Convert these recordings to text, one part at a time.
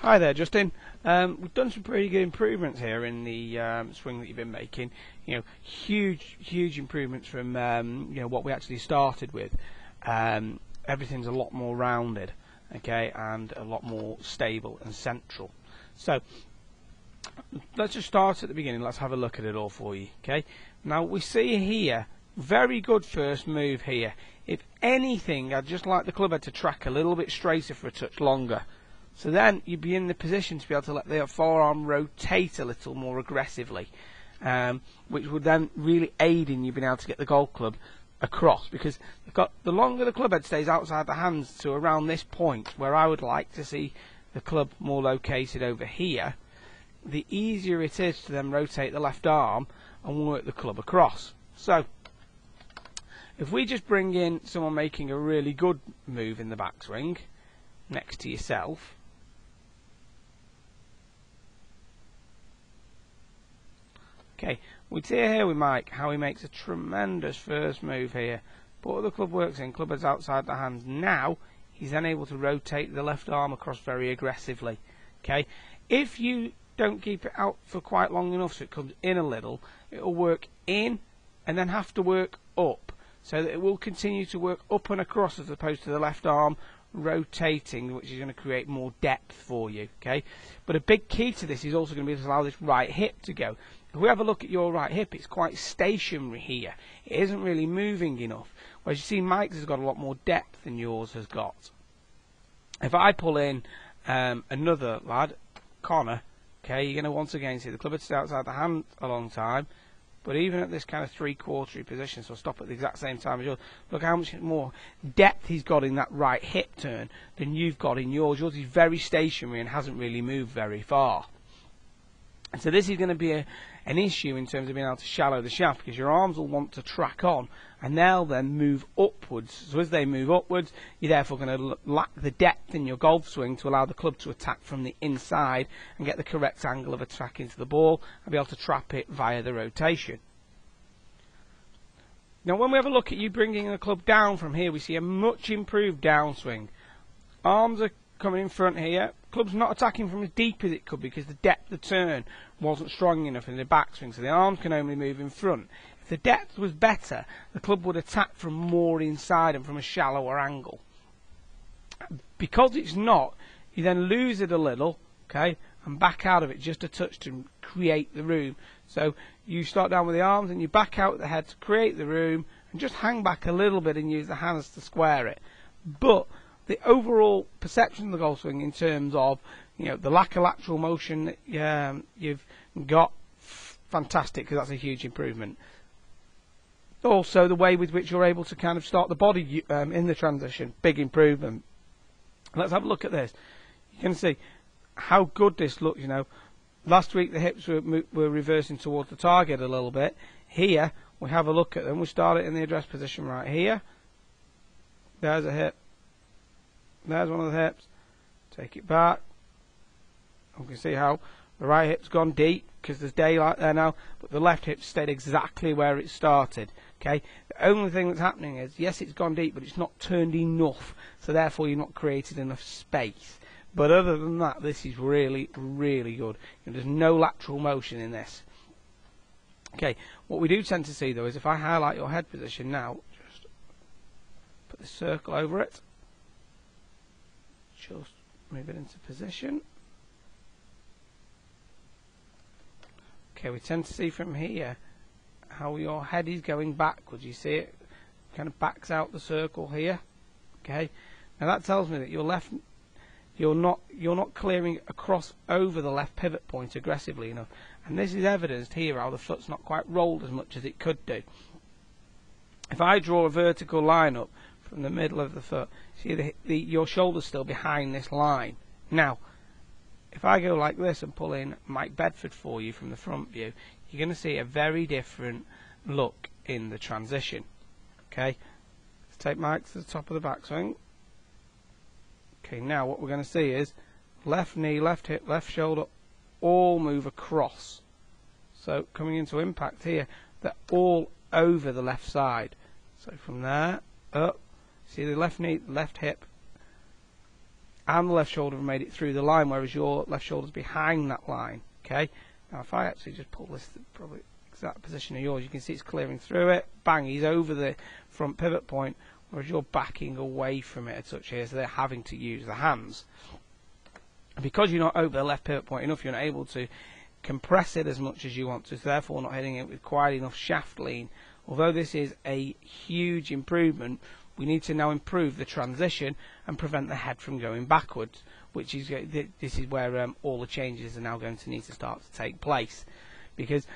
Hi there, Justin. We've done some pretty good improvements here in the swing that you've been making. You know, huge improvements from what we actually started with. Everything's a lot more rounded, okay, and a lot more stable and central. So let's just start at the beginning. Let's have a look at it all for you, okay? Now we see here, very good first move here. If anything, I'd just like the club head to track a little bit straighter for a touch longer. So then you'd be in the position to be able to let the forearm rotate a little more aggressively, which would then really aid in you being able to get the golf club across, because the longer the club head stays outside the hands to around this point, where I would like to see the club more located over here, the easier it is to then rotate the left arm and work the club across. So if we just bring in someone making a really good move in the backswing next to yourself, okay, we see here with Mike how he makes a tremendous first move here. But the club works in, club head's outside the hands. Now he's then able to rotate the left arm across very aggressively. Okay, if you don't keep it out for quite long enough so it comes in a little, it will work in and then have to work up, so that it will continue to work up and across as opposed to the left arm rotating, which is going to create more depth for you. Okay, but a big key to this is also going to be to allow this right hip to go. If we have a look at your right hip, it's quite stationary here. It isn't really moving enough. Whereas you see Mike's has got a lot more depth than yours has got. If I pull in another lad, Connor, okay, you're going to once again see the club head stay outside the hand a long time. But even at this kind of three-quartery position, so stop at the exact same time as yours, look how much more depth he's got in that right hip turn than you've got in yours. Yours is very stationary and hasn't really moved very far. And so this is going to be an issue in terms of being able to shallow the shaft, because your arms will want to track on and they'll then move upwards. So as they move upwards, you're therefore going to lack the depth in your golf swing to allow the club to attack from the inside and get the correct angle of attack into the ball and be able to trap it via the rotation. Now when we have a look at you bringing the club down from here, we see a much improved downswing. Arms are coming in front here. Club's not attacking from as deep as it could because the depth of turn wasn't strong enough in the backswing, so the arms can only move in front. If the depth was better, the club would attack from more inside and from a shallower angle. Because it's not, you then lose it a little, okay, and back out of it just a touch to create the room. So you start down with the arms and you back out with the head to create the room and just hang back a little bit and use the hands to square it. But the overall perception of the golf swing in terms of, the lack of lateral motion that you've got, fantastic, because that's a huge improvement. Also the way with which you're able to kind of start the body in the transition, big improvement. Let's have a look at this. You can see how good this looks. Last week the hips were reversing towards the target a little bit. Here we have a look at them. We start it in the address position right here. There's a hip. There's one of the hips. Take it back. You can see how the right hip's gone deep because there's daylight there now, but the left hip stayed exactly where it started. Okay. The only thing that's happening is, yes, it's gone deep, but it's not turned enough, so therefore you're not created enough space. But other than that, this is really, really good. There's no lateral motion in this. Okay. What we do tend to see though is if I highlight your head position now, just put the circle over it. Just move it into position. Okay, we tend to see from here how your head is going backwards. You see it kind of backs out the circle here. Okay, now that tells me that you're not clearing across over the left pivot point aggressively enough, and this is evidenced here how the foot's not quite rolled as much as it could do. If I draw a vertical line up from the middle of the foot, see your shoulder's still behind this line. Now, if I go like this and pull in Mike Bedford for you from the front view, you're going to see a very different look in the transition. Okay, let's take Mike to the top of the backswing. Okay, now what we're going to see is left knee, left hip, left shoulder all move across. So coming into impact here, they're all over the left side. So from there, up, see the left knee, left hip, and the left shoulder have made it through the line, whereas your left shoulder's behind that line. Okay. Now if I actually just pull this probably exact position of yours, you can see it's clearing through it. Bang, he's over the front pivot point, whereas you're backing away from it a touch here, so they're having to use the hands. And because you're not over the left pivot point enough, you're not able to compress it as much as you want to, so therefore not hitting it with quite enough shaft lean. Although this is a huge improvement, we need to now improve the transition and prevent the head from going backwards, which is this is where all the changes are now going to need to start to take place. Because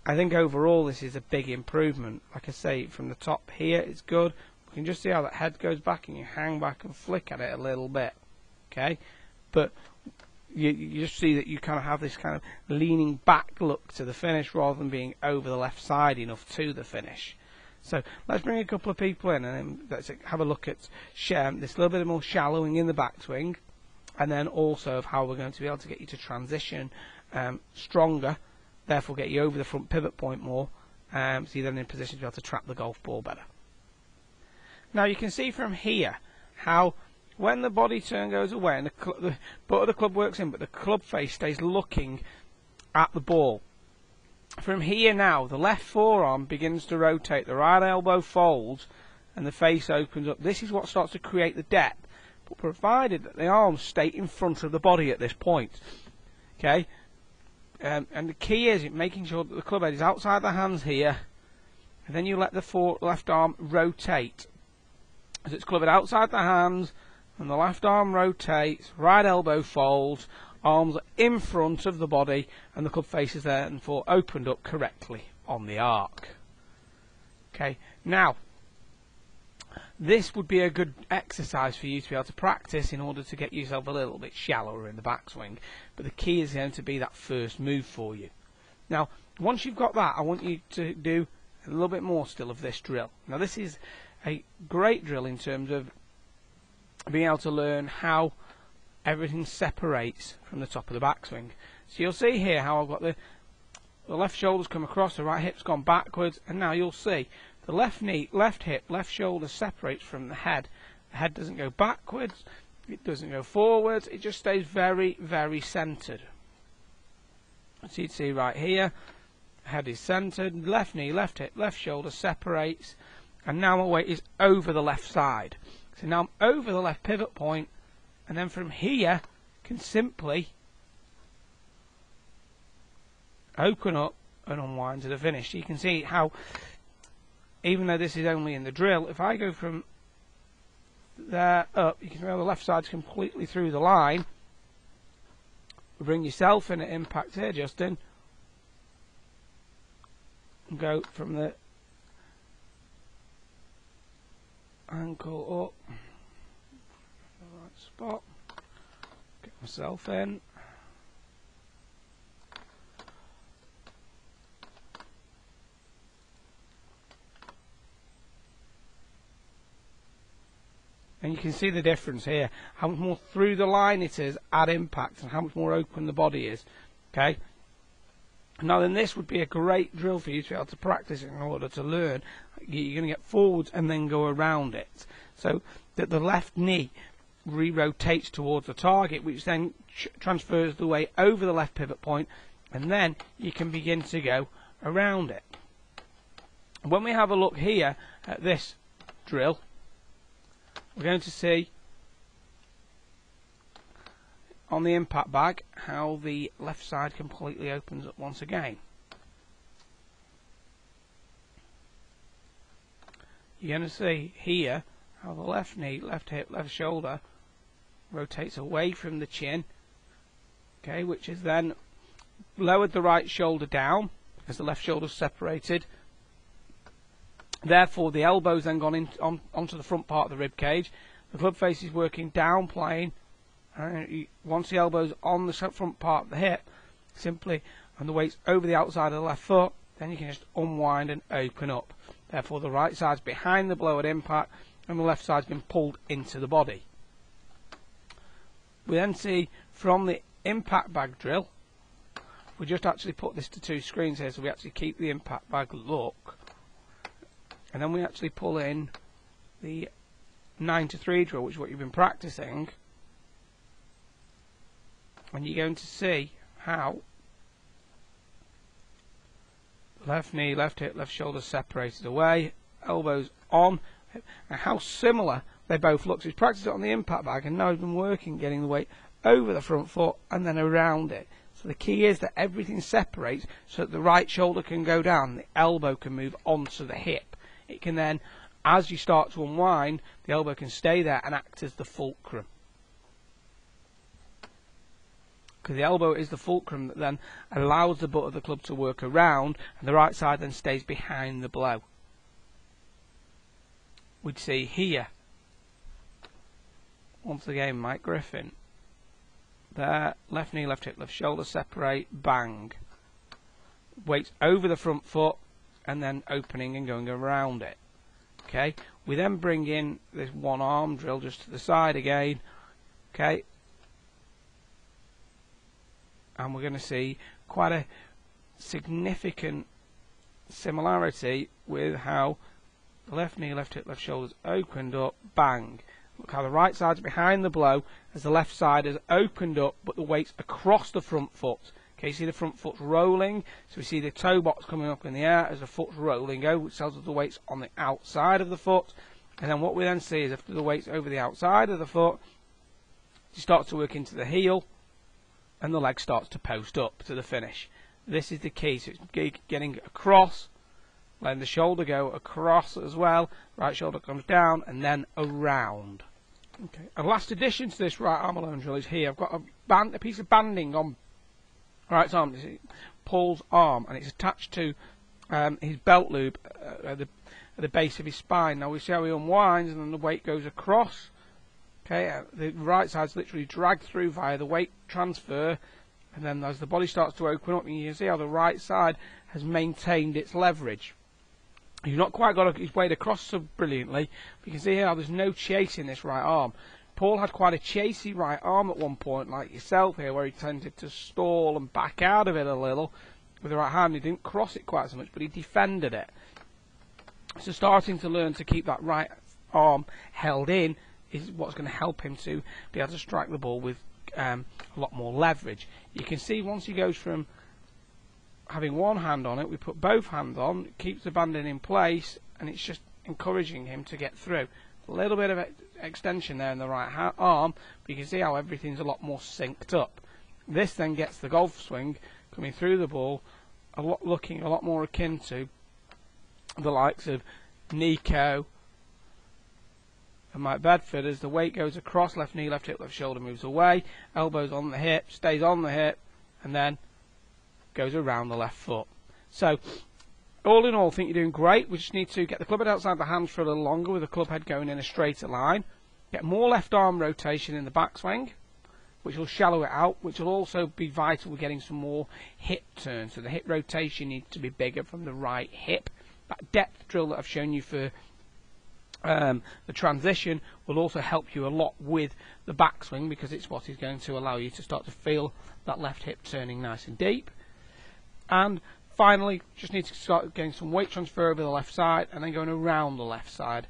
I think overall this is a big improvement. Like I say, from the top here it's good. We can just see how that head goes back, and you hang back and flick at it a little bit. Okay, but you just see that you kind of have this kind of leaning back look to the finish rather than being over the left side enough to the finish. So let's bring a couple of people in and then let's have a look at this little bit more shallowing in the backswing, and then also of how we're going to be able to get you to transition stronger, therefore get you over the front pivot point more, so you're then in a position to be able to trap the golf ball better. Now you can see from here how when the body turn goes away and the butt of the club works in, but the club face stays looking at the ball. From here now, the left forearm begins to rotate, the right elbow folds, and the face opens up. This is what starts to create the depth, but provided that the arms stay in front of the body at this point. Okay, and the key is making sure that the club head is outside the hands here, and then you let the left arm rotate. As it's club head outside the hands, and the left arm rotates, right elbow folds, arms are in front of the body, and the club face is there and therefore opened up correctly on the arc. Okay, now this would be a good exercise for you to be able to practice in order to get yourself a little bit shallower in the backswing, but the key is going to be that first move for you. Now once you've got that, I want you to do a little bit more still of this drill. Now this is a great drill in terms of being able to learn how everything separates from the top of the backswing. So you'll see here how I've got the left shoulder's come across, the right hip's gone backwards, and now you'll see the left knee, left hip, left shoulder separates from the head. The head doesn't go backwards, it doesn't go forwards, it just stays very, very centered. So you'd see right here, head is centered, left knee, left hip, left shoulder separates, and now my weight is over the left side. So now I'm over the left pivot point, and then from here can simply open up and unwind to the finish. So you can see how, even though this is only in the drill, if I go from there up, you can see how the left side's completely through the line. Bring yourself in at impact here, Justin, and go from the ankle up, the right spot, get myself in, and you can see the difference here, how much more through the line it is at impact and how much more open the body is. Okay, now then this would be a great drill for you to be able to practice in order to learn. You're going to get forwards and then go around it, so that the left knee re-rotates towards the target, which then transfers the weight over the left pivot point, and then you can begin to go around it. When we have a look here at this drill, we're going to see on the impact bag how the left side completely opens up once again. You're going to see here how the left knee, left hip, left shoulder rotates away from the chin, okay, which is then lowered the right shoulder down as the left shoulder's separated. Therefore the elbow's then gone onto the front part of the rib cage. The club face is working down plane, and once the elbow's on the front part of the hip, simply, and the weight's over the outside of the left foot, then you can just unwind and open up. Therefore the right side's behind the blow at impact and the left side's been pulled into the body. We then see from the impact bag drill, we just actually put this to two screens here, so we actually keep the impact bag look, and then we actually pull in the 9 to 3 drill, which is what you've been practicing, and you're going to see how left knee, left hip, left shoulder separated away, elbows on, and how similar they both look. So he's practiced it on the impact bag, and now he's been working getting the weight over the front foot and then around it. So the key is that everything separates so that the right shoulder can go down, the elbow can move onto the hip. It can then, as you start to unwind, the elbow can stay there and act as the fulcrum. Because the elbow is the fulcrum that then allows the butt of the club to work around, and the right side then stays behind the blow. We'd see here, once again, Mike Griffin. There, left knee, left hip, left shoulder separate, bang. Weights over the front foot, and then opening and going around it. Okay, we then bring in this one arm drill just to the side again. Okay. And we're going to see quite a significant similarity with how the left knee, left hip, left shoulder's opened up, bang. Look how the right side's behind the blow as the left side has opened up, but the weight's across the front foot. Okay, you see the front foot's rolling, so we see the toe box coming up in the air as the foot's rolling over, which tells us the weight's on the outside of the foot. And then what we then see is after the weight's over the outside of the foot, you start to work into the heel, and the leg starts to post up to the finish. This is the key, so it's getting across, letting the shoulder go across as well, right shoulder comes down, and then around. Okay. And last addition to this right arm alone drill is here. I've got a piece of banding on right arm, this is Paul's arm, and it's attached to his belt loop at the base of his spine. Now we see how he unwinds, and then the weight goes across. Okay, the right side's literally dragged through via the weight transfer, and then as the body starts to open up, you can see how the right side has maintained its leverage. He's not quite got his weight across so brilliantly, but you can see how there's no chase in this right arm. Paul had quite a chasey right arm at one point, like yourself here, where he tended to stall and back out of it a little with the right hand. He didn't cross it quite so much, but he defended it. So starting to learn to keep that right arm held in is what's going to help him to be able to strike the ball with a lot more leverage. You can see once he goes from having one hand on it, we put both hands on, it keeps the banding in place, and it's just encouraging him to get through. A little bit of extension there in the right arm, but you can see how everything's a lot more synced up. This then gets the golf swing coming through the ball, looking a lot more akin to the likes of Nico and Mike Bedford, as the weight goes across, left knee, left hip, left shoulder moves away, elbows on the hip, stays on the hip, and then goes around the left foot. So all in all, I think you're doing great. We just need to get the club head outside the hands for a little longer with the club head going in a straighter line. Get more left arm rotation in the backswing, which will shallow it out, which will also be vital for getting some more hip turn. So the hip rotation needs to be bigger from the right hip. That depth drill that I've shown you for the transition will also help you a lot with the backswing, because it's what is going to allow you to start to feel that left hip turning nice and deep. And finally, just need to start getting some weight transfer over the left side and then going around the left side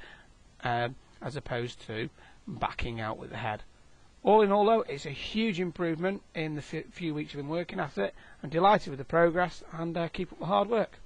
as opposed to backing out with the head. All in all, though, it's a huge improvement in the few weeks you've been working at it. I'm delighted with the progress, and keep up the hard work.